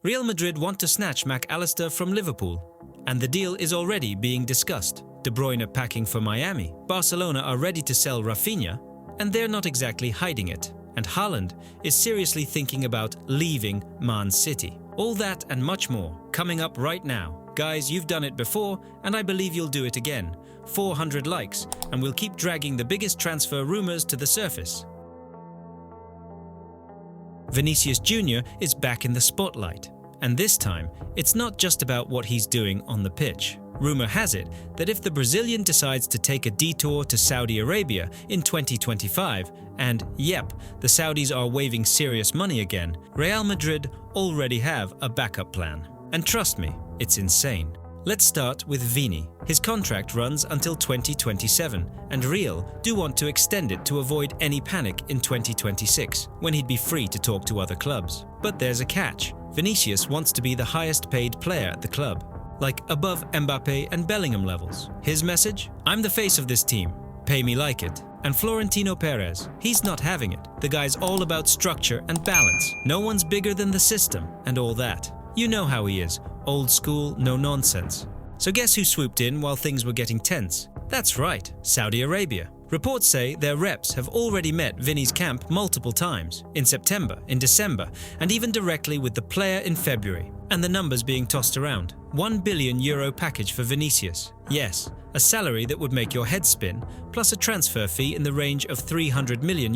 Real Madrid want to snatch Mac Allister from Liverpool, and the deal is already being discussed. De Bruyne packing for Miami. Barcelona are ready to sell Raphinha, and they're not exactly hiding it. And Haaland is seriously thinking about leaving Man City. All that and much more coming up right now. Guys, you've done it before, and I believe you'll do it again. 400 likes, and we'll keep dragging the biggest transfer rumours to the surface. Vinicius Jr. is back in the spotlight, and this time, it's not just about what he's doing on the pitch. Rumour has it that if the Brazilian decides to take a detour to Saudi Arabia in 2025, and yep, the Saudis are waving serious money again, Real Madrid already have a backup plan. And trust me, it's insane. Let's start with Vini. His contract runs until 2027, and Real do want to extend it to avoid any panic in 2026, when he'd be free to talk to other clubs. But there's a catch. Vinicius wants to be the highest paid player at the club, like above Mbappe and Bellingham levels. His message? I'm the face of this team. Pay me like it. And Florentino Perez, he's not having it. The guy's all about structure and balance. No one's bigger than the system and all that. You know how he is. Old school, no nonsense. So guess who swooped in while things were getting tense? That's right, Saudi Arabia. Reports say their reps have already met Vinny's camp multiple times, in September, in December, and even directly with the player in February. And the numbers being tossed around. €1 billion package for Vinicius. Yes, a salary that would make your head spin, plus a transfer fee in the range of €300 million.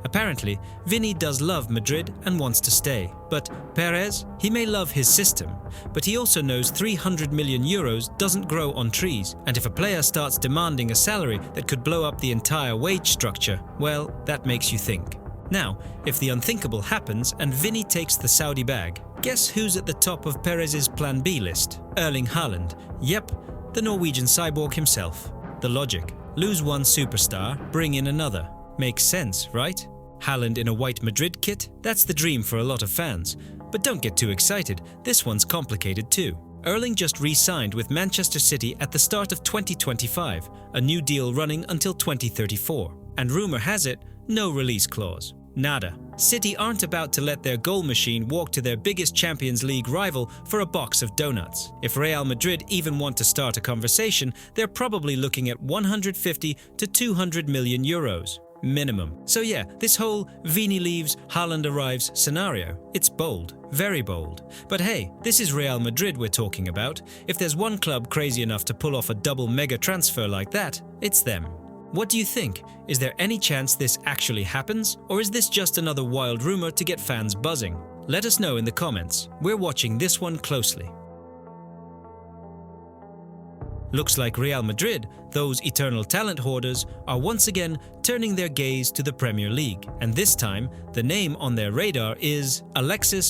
Apparently, Vinny does love Madrid and wants to stay. But Perez, he may love his system, but he also knows €300 million doesn't grow on trees, and if a player starts demanding a salary that could blow up the entire wage structure, well, that makes you think. Now, if the unthinkable happens and Vinny takes the Saudi bag, guess who's at the top of Perez's Plan B list? Erling Haaland. Yep, the Norwegian cyborg himself. The logic: lose one superstar, bring in another. Makes sense, right? Haaland in a white Madrid kit? That's the dream for a lot of fans. But don't get too excited, this one's complicated too. Erling just re-signed with Manchester City at the start of 2025, a new deal running until 2034. And rumour has it, no release clause. Nada. City aren't about to let their goal machine walk to their biggest Champions League rival for a box of donuts. If Real Madrid even want to start a conversation, they're probably looking at 150 to 200 million euros. Minimum. So yeah, this whole Vini leaves, Haaland arrives scenario, it's bold, very bold. But hey, this is Real Madrid we're talking about. If there's one club crazy enough to pull off a double mega transfer like that, it's them. What do you think? Is there any chance this actually happens? Or is this just another wild rumor to get fans buzzing? Let us know in the comments. We're watching this one closely. Looks like Real Madrid, those eternal talent hoarders, are once again turning their gaze to the Premier League. And this time, the name on their radar is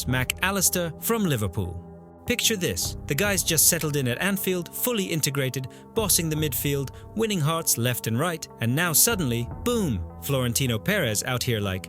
Mac Allister from Liverpool. Picture this, the guy's just settled in at Anfield, fully integrated, bossing the midfield, winning hearts left and right, and now suddenly, boom, Florentino Perez out here like,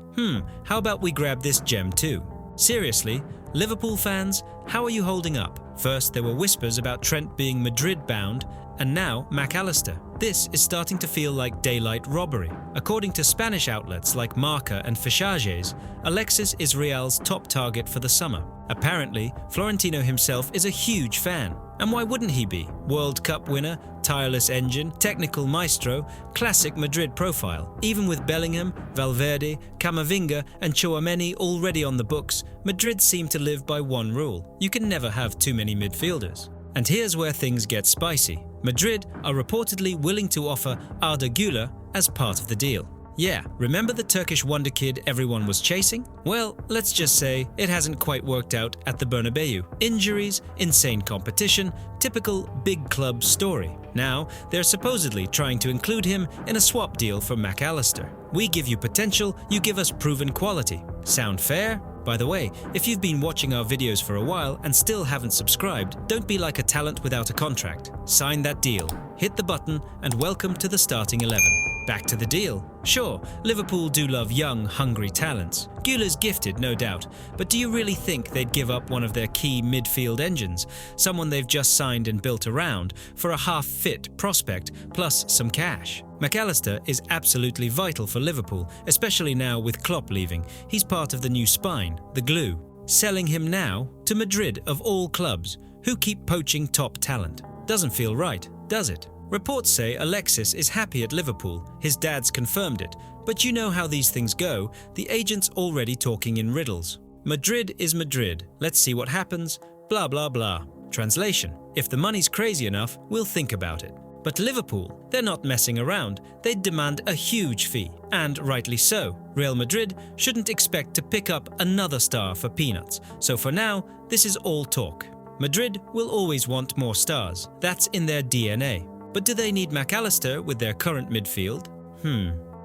how about we grab this gem too? Seriously, Liverpool fans, how are you holding up? First, there were whispers about Trent being Madrid-bound, and now Mac Allister. This is starting to feel like daylight robbery. According to Spanish outlets like Marca and Fichajes, Alexis is Real's top target for the summer. Apparently, Florentino himself is a huge fan. And why wouldn't he be? World Cup winner, tireless engine, technical maestro, classic Madrid profile. Even with Bellingham, Valverde, Camavinga and Tchouaméni already on the books, Madrid seem to live by one rule: you can never have too many midfielders. And here's where things get spicy. Madrid are reportedly willing to offer Arda Güler as part of the deal. Yeah, remember the Turkish wonder kid everyone was chasing? Well, let's just say it hasn't quite worked out at the Bernabeu. Injuries, insane competition, typical big club story. Now, they're supposedly trying to include him in a swap deal for Mac Allister. We give you potential, you give us proven quality. Sound fair? By the way, if you've been watching our videos for a while and still haven't subscribed, don't be like a talent without a contract. Sign that deal, hit the button, and welcome to the starting 11. Back to the deal. Sure, Liverpool do love young, hungry talents. Güler's gifted, no doubt, but do you really think they'd give up one of their key midfield engines, someone they've just signed and built around, for a half-fit prospect plus some cash? Mac Allister is absolutely vital for Liverpool, especially now with Klopp leaving. He's part of the new spine, the glue. selling him now to Madrid of all clubs, who keep poaching top talent. Doesn't feel right, does it? Reports say Alexis is happy at Liverpool, his dad's confirmed it, but you know how these things go, the agent's already talking in riddles. Madrid is Madrid, let's see what happens, blah blah blah. Translation: if the money's crazy enough, we'll think about it. But Liverpool, they're not messing around, they'd demand a huge fee, and rightly so. Real Madrid shouldn't expect to pick up another star for peanuts, so for now, this is all talk. Madrid will always want more stars, that's in their DNA. But do they need Mac Allister with their current midfield?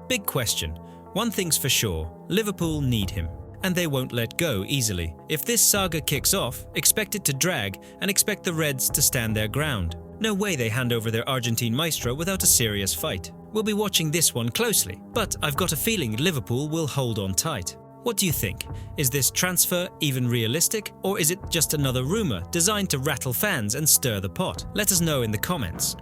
Big question. One thing's for sure, Liverpool need him. And they won't let go easily. If this saga kicks off, expect it to drag and expect the Reds to stand their ground. No way they hand over their Argentine maestro without a serious fight. We'll be watching this one closely, but I've got a feeling Liverpool will hold on tight. What do you think? Is this transfer even realistic, or is it just another rumour designed to rattle fans and stir the pot? Let us know in the comments.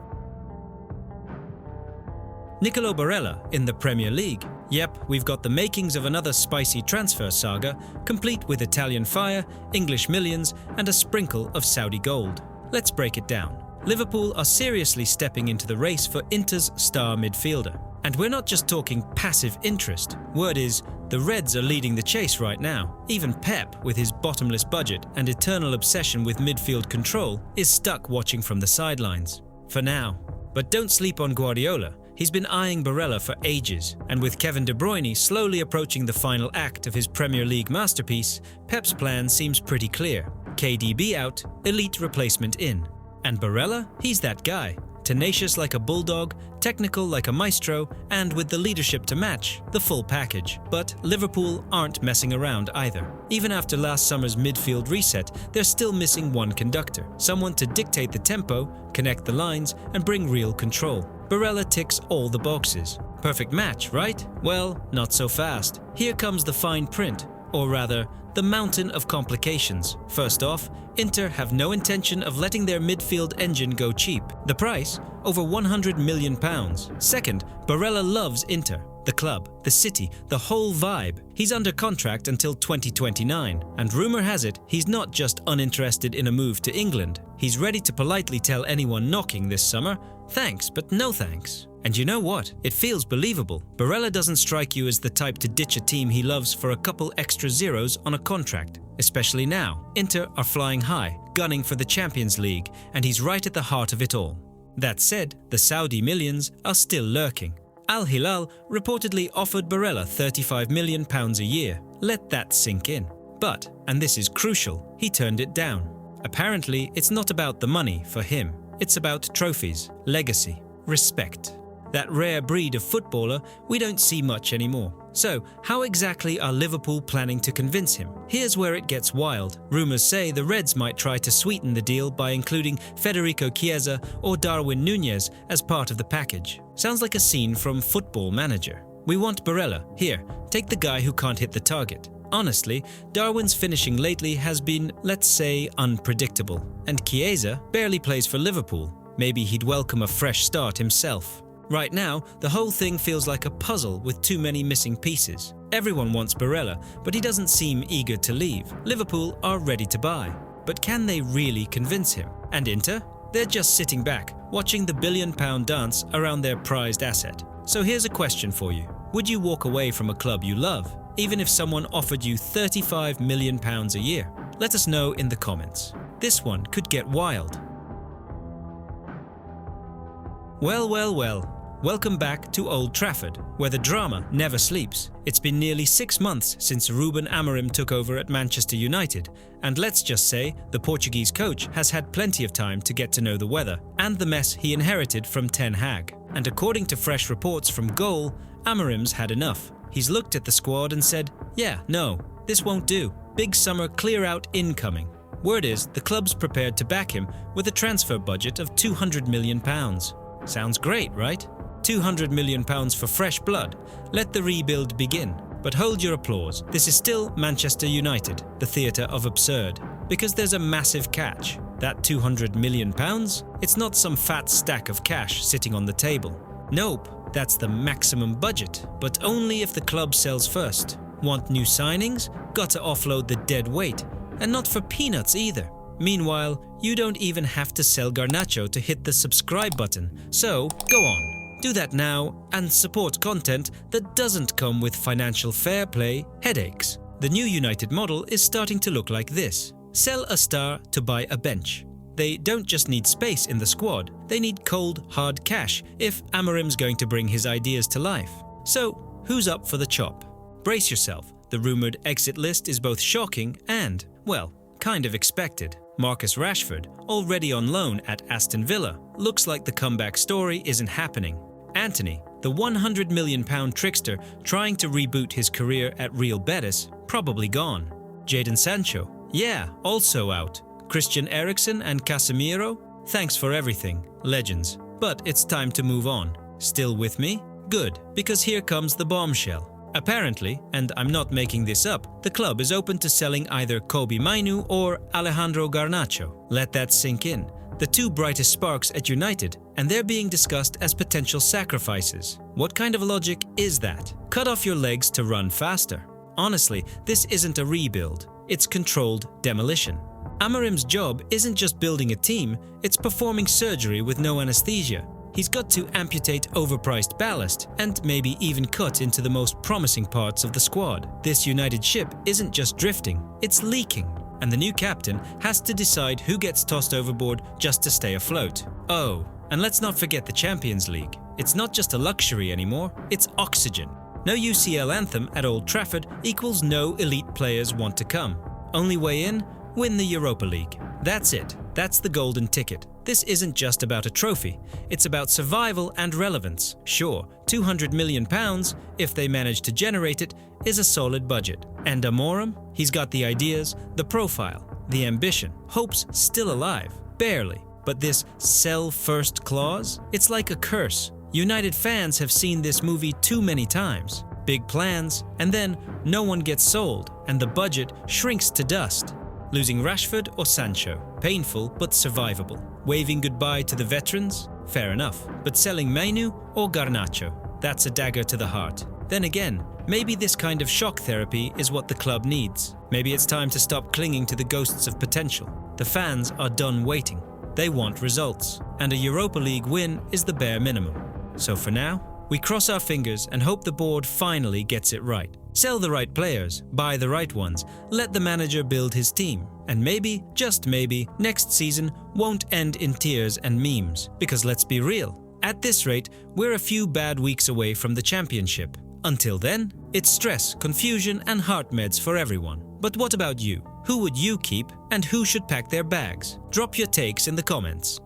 Nicolo Barella in the Premier League. Yep, we've got the makings of another spicy transfer saga, complete with Italian fire, English millions, and a sprinkle of Saudi gold. Let's break it down. Liverpool are seriously stepping into the race for Inter's star midfielder. And we're not just talking passive interest. Word is, the Reds are leading the chase right now. Even Pep, with his bottomless budget and eternal obsession with midfield control, is stuck watching from the sidelines. For now. But don't sleep on Guardiola. He's been eyeing Barella for ages, and with Kevin De Bruyne slowly approaching the final act of his Premier League masterpiece, Pep's plan seems pretty clear. KDB out, elite replacement in. And Barella? He's that guy. Tenacious like a bulldog, technical like a maestro, and with the leadership to match, the full package. But Liverpool aren't messing around either. Even after last summer's midfield reset, they're still missing one conductor, someone to dictate the tempo, connect the lines, and bring real control. Barella ticks all the boxes. Perfect match, right? Well, not so fast. Here comes the fine print, or rather, the mountain of complications. First off, Inter have no intention of letting their midfield engine go cheap. The price? Over £100 million. Second, Barella loves Inter. The club, the city, the whole vibe. He's under contract until 2029, and rumour has it he's not just uninterested in a move to England. He's ready to politely tell anyone knocking this summer, thanks, but no thanks. And you know what? It feels believable. Barella doesn't strike you as the type to ditch a team he loves for a couple extra zeros on a contract. Especially now. Inter are flying high, gunning for the Champions League, and he's right at the heart of it all. That said, the Saudi millions are still lurking. Al Hilal reportedly offered Barella £35 million a year. Let that sink in. But, and this is crucial, he turned it down. Apparently, it's not about the money for him. It's about trophies, legacy, respect. That rare breed of footballer we don't see much anymore. So, how exactly are Liverpool planning to convince him? Here's where it gets wild. Rumours say the Reds might try to sweeten the deal by including Federico Chiesa or Darwin Núñez as part of the package. Sounds like a scene from Football Manager. We want Barella. Here, take the guy who can't hit the target. Honestly, Darwin's finishing lately has been, let's say, unpredictable. And Chiesa barely plays for Liverpool. Maybe he'd welcome a fresh start himself. Right now, the whole thing feels like a puzzle with too many missing pieces. Everyone wants Barella, but he doesn't seem eager to leave. Liverpool are ready to buy. But can they really convince him? And Inter? They're just sitting back, watching the billion-pound dance around their prized asset. So here's a question for you. Would you walk away from a club you love, even if someone offered you £35 million a year? Let us know in the comments. This one could get wild. Well. Welcome back to Old Trafford, where the drama never sleeps. It's been nearly 6 months since Ruben Amorim took over at Manchester United, and let's just say the Portuguese coach has had plenty of time to get to know the weather and the mess he inherited from Ten Hag. And according to fresh reports from Goal, Amorim's had enough. He's looked at the squad and said, yeah, no, this won't do. Big summer clear-out incoming. Word is the club's prepared to back him with a transfer budget of £200 million. Sounds great, right? £200 million for fresh blood. Let the rebuild begin. But hold your applause. This is still Manchester United, the theatre of absurd. Because there's a massive catch. That £200 million? It's not some fat stack of cash sitting on the table. Nope, that's the maximum budget. But only if the club sells first. Want new signings? Got to offload the dead weight. And not for peanuts either. Meanwhile, you don't even have to sell Garnacho to hit the subscribe button, so go on. Do that now and support content that doesn't come with financial fair play headaches. The new United model is starting to look like this. Sell a star to buy a bench. They don't just need space in the squad, they need cold, hard cash if Amorim's going to bring his ideas to life. So, who's up for the chop? Brace yourself, the rumoured exit list is both shocking and, well, kind of expected. Marcus Rashford, already on loan at Aston Villa, looks like the comeback story isn't happening. Antony, the £100 million trickster trying to reboot his career at Real Betis, probably gone. Jadon Sancho, yeah, also out. Christian Eriksen and Casemiro, thanks for everything, legends. But it's time to move on. Still with me? Good, because here comes the bombshell. Apparently, and I'm not making this up, the club is open to selling either Kobbie Mainoo or Alejandro Garnacho. Let that sink in. The two brightest sparks at United, and they're being discussed as potential sacrifices. What kind of logic is that? Cut off your legs to run faster. Honestly, this isn't a rebuild, it's controlled demolition. Amorim's job isn't just building a team, it's performing surgery with no anesthesia. He's got to amputate overpriced ballast and maybe even cut into the most promising parts of the squad. This United ship isn't just drifting, it's leaking. And the new captain has to decide who gets tossed overboard just to stay afloat. Oh, and let's not forget the Champions League. It's not just a luxury anymore, it's oxygen. No UCL anthem at Old Trafford equals no elite players want to come. Only way in? Win the Europa League. That's it. That's the golden ticket. This isn't just about a trophy. It's about survival and relevance. Sure, £200 million, if they manage to generate it, is a solid budget. And Amorim? He's got the ideas, the profile, the ambition. Hope's still alive. Barely. But this sell first clause? It's like a curse. United fans have seen this movie too many times. Big plans, and then no one gets sold, and the budget shrinks to dust. Losing Rashford or Sancho, painful but survivable. Waving goodbye to the veterans, fair enough. But selling Mainoo or Garnacho, that's a dagger to the heart. Then again, maybe this kind of shock therapy is what the club needs. Maybe it's time to stop clinging to the ghosts of potential. The fans are done waiting. They want results, and a Europa League win is the bare minimum. So for now, we cross our fingers and hope the board finally gets it right. Sell the right players, buy the right ones, let the manager build his team. And maybe, just maybe, next season won't end in tears and memes. Because let's be real, at this rate, we're a few bad weeks away from the championship. Until then, it's stress, confusion and heart meds for everyone. But what about you? Who would you keep and who should pack their bags? Drop your takes in the comments.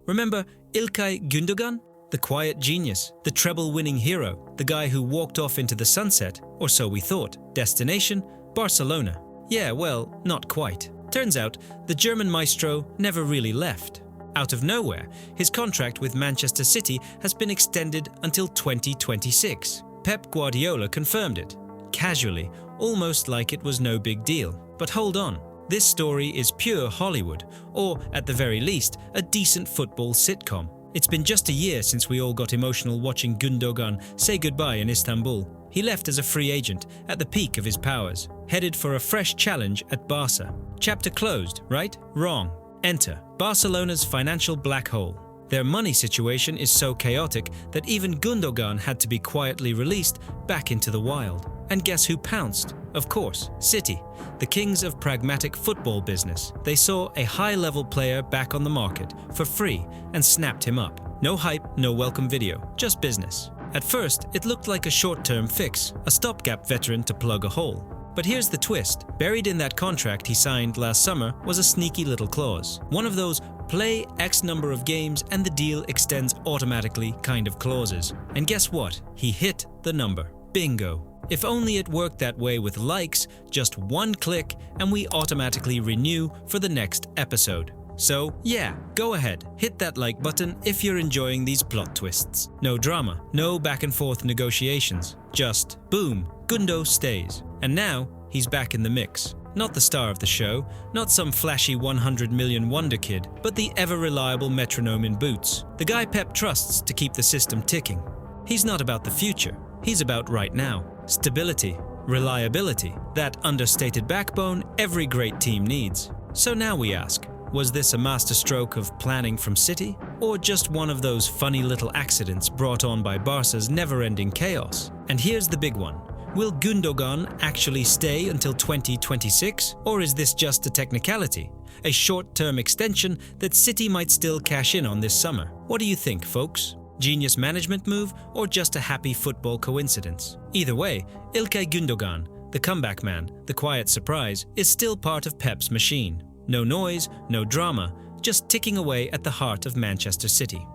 Remember İlkay Gündoğan? The quiet genius, the treble-winning hero, the guy who walked off into the sunset, or so we thought. Destination? Barcelona. Yeah, well, not quite. Turns out, the German maestro never really left. Out of nowhere, his contract with Manchester City has been extended until 2026. Pep Guardiola confirmed it. Casually, almost like it was no big deal. But hold on. This story is pure Hollywood, or at the very least, a decent football sitcom. It's been just a year since we all got emotional watching Gündoğan say goodbye in Istanbul. He left as a free agent at the peak of his powers, headed for a fresh challenge at Barca. Chapter closed, right? Wrong. Enter Barcelona's financial black hole. Their money situation is so chaotic that even Gündoğan had to be quietly released back into the wild. And guess who pounced? Of course, City, the kings of pragmatic football business. They saw a high-level player back on the market for free and snapped him up. No hype, no welcome video, just business. At first, it looked like a short-term fix, a stopgap veteran to plug a hole. But here's the twist. Buried in that contract he signed last summer was a sneaky little clause. One of those play X number of games and the deal extends automatically kind of clauses. And guess what? He hit the number. Bingo. If only it worked that way with likes, just one click and we automatically renew for the next episode. So yeah, go ahead, hit that like button if you're enjoying these plot twists. No drama, no back and forth negotiations, just boom, Gundo stays. And now, he's back in the mix. Not the star of the show, not some flashy 100 million wonder kid, but the ever-reliable metronome in boots. The guy Pep trusts to keep the system ticking. He's not about the future, He's about right now. Stability, reliability, that understated backbone every great team needs. So now we ask, was this a masterstroke of planning from City, or just one of those funny little accidents brought on by Barca's never-ending chaos? And here's the big one. Will Gundogan actually stay until 2026, or is this just a technicality, a short-term extension that City might still cash in on this summer? What do you think, folks? Genius management move, or just a happy football coincidence? Either way, Ilkay Gundogan, the comeback man, the quiet surprise, is still part of Pep's machine. No noise, no drama, just ticking away at the heart of Manchester City.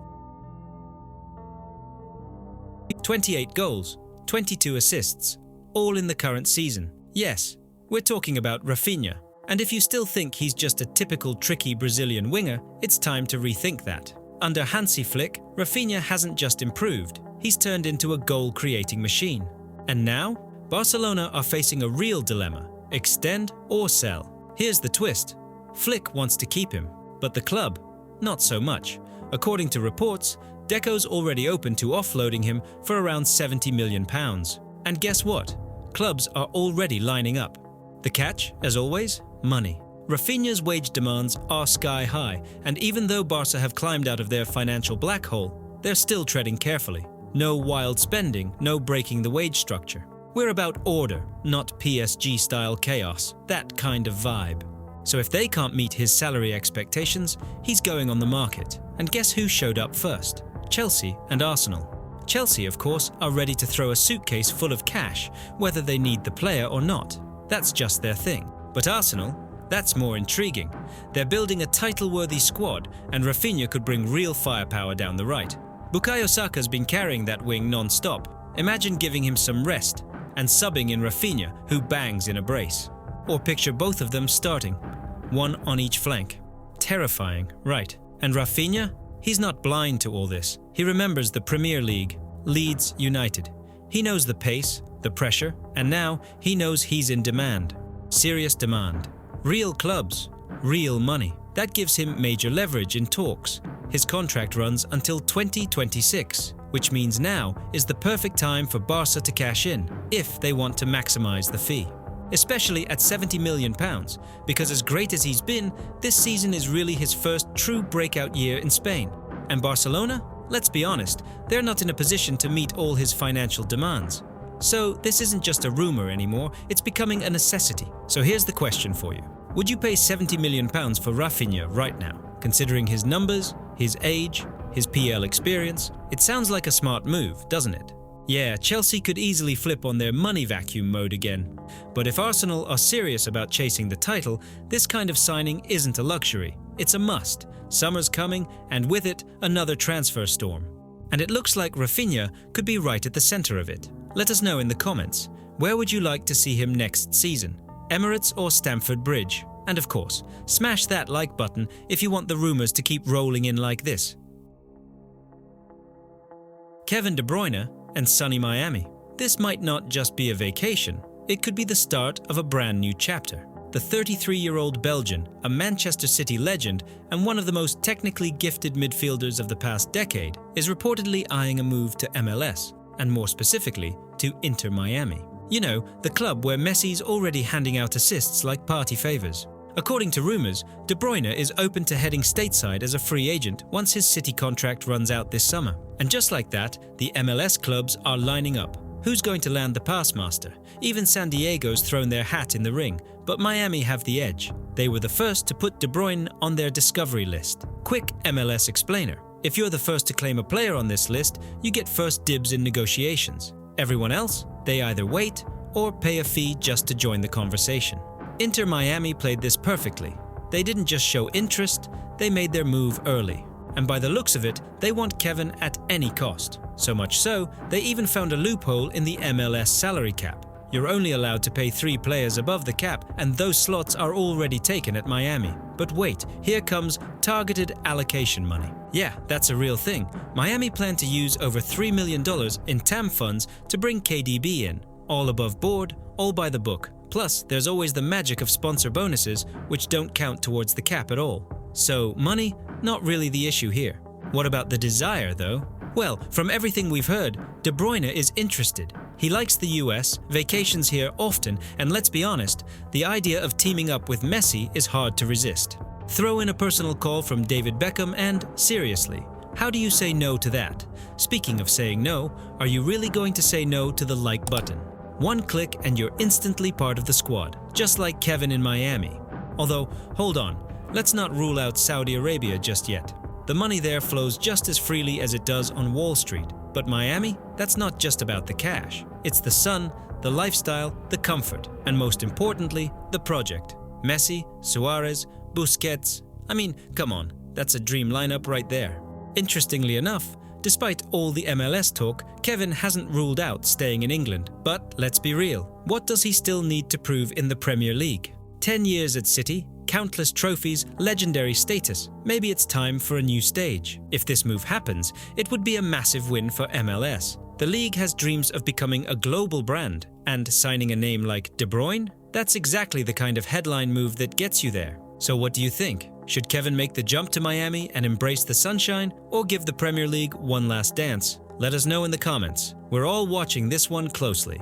28 goals, 22 assists, all in the current season. Yes, we're talking about Raphinha. And if you still think he's just a typical tricky Brazilian winger, it's time to rethink that. Under Hansi Flick, Raphinha hasn't just improved, he's turned into a goal-creating machine. And now, Barcelona are facing a real dilemma: extend or sell. Here's the twist. Flick wants to keep him, but the club, not so much. According to reports, Deco's already open to offloading him for around £70 million. And guess what? Clubs are already lining up. The catch, as always, money. Raphinha's wage demands are sky high, and even though Barca have climbed out of their financial black hole, they're still treading carefully. No wild spending, no breaking the wage structure. We're about order, not PSG-style chaos, that kind of vibe. So if they can't meet his salary expectations, he's going on the market. And guess who showed up first? Chelsea and Arsenal. Chelsea, of course, are ready to throw a suitcase full of cash, whether they need the player or not. That's just their thing. But Arsenal? That's more intriguing. They're building a title-worthy squad, and Raphinha could bring real firepower down the right. Bukayo Saka's been carrying that wing non-stop. Imagine giving him some rest, and subbing in Raphinha, who bangs in a brace. Or picture both of them starting, one on each flank. Terrifying, right? And Raphinha? He's not blind to all this. He remembers the Premier League, Leeds United. He knows the pace, the pressure, and now he knows he's in demand. Serious demand. Real clubs, real money. That gives him major leverage in talks. His contract runs until 2026, which means now is the perfect time for Barca to cash in, if they want to maximize the fee. Especially at £70 million, because as great as he's been, this season is really his first true breakout year in Spain. And Barcelona? Let's be honest, they're not in a position to meet all his financial demands. So this isn't just a rumor anymore, it's becoming a necessity. So here's the question for you. Would you pay £70 million for Raphinha right now? Considering his numbers, his age, his PL experience, it sounds like a smart move, doesn't it? Yeah, Chelsea could easily flip on their money vacuum mode again. But if Arsenal are serious about chasing the title, this kind of signing isn't a luxury. It's a must. Summer's coming, and with it, another transfer storm. And it looks like Raphinha could be right at the center of it. Let us know in the comments, where would you like to see him next season? Emirates or Stamford Bridge? And of course, smash that like button if you want the rumors to keep rolling in like this. Kevin De Bruyne and sunny Miami. This might not just be a vacation, it could be the start of a brand new chapter. The 33-year-old Belgian, a Manchester City legend and one of the most technically gifted midfielders of the past decade, is reportedly eyeing a move to MLS, and more specifically, to Inter Miami. You know, the club where Messi's already handing out assists like party favors. According to Rumours, De Bruyne is open to heading stateside as a free agent once his City contract runs out this summer. And just like that, the MLS clubs are lining up. Who's going to land the pass master? Even San Diego's thrown their hat in the ring, but Miami have the edge. They were the first to put De Bruyne on their discovery list. Quick MLS explainer. If you're the first to claim a player on this list, you get first dibs in negotiations. Everyone else, they either wait or pay a fee just to join the conversation. Inter Miami played this perfectly. They didn't just show interest, they made their move early. And by the looks of it, they want Kevin at any cost. So much so, they even found a loophole in the MLS salary cap. You're only allowed to pay 3 players above the cap, and those slots are already taken at Miami. But wait, here comes targeted allocation money. Yeah, that's a real thing. Miami plan to use over $3 million in TAM funds to bring KDB in. All above board, all by the book. Plus, there's always the magic of sponsor bonuses, which don't count towards the cap at all. So, money, not really the issue here. What about the desire, though? Well, from everything we've heard, De Bruyne is interested. He likes the US, vacations here often, and let's be honest, the idea of teaming up with Messi is hard to resist. Throw in a personal call from David Beckham and, seriously, how do you say no to that? Speaking of saying no, are you really going to say no to the like button? One click and you're instantly part of the squad, just like Kevin in Miami. Although, hold on, let's not rule out Saudi Arabia just yet. The money there flows just as freely as it does on Wall Street. But Miami? That's not just about the cash. It's the sun, the lifestyle, the comfort, and most importantly, the project. Messi, Suarez, Busquets. I mean, come on, that's a dream lineup right there. Interestingly enough, despite all the MLS talk, Kevin hasn't ruled out staying in England. But let's be real, what does he still need to prove in the Premier League? 10 years at City, countless trophies, legendary status. Maybe it's time for a new stage. If this move happens, it would be a massive win for MLS. The league has dreams of becoming a global brand, and signing a name like De Bruyne? That's exactly the kind of headline move that gets you there. So what do you think? Should Kevin make the jump to Miami and embrace the sunshine, or give the Premier League one last dance? Let us know in the comments. We're all watching this one closely.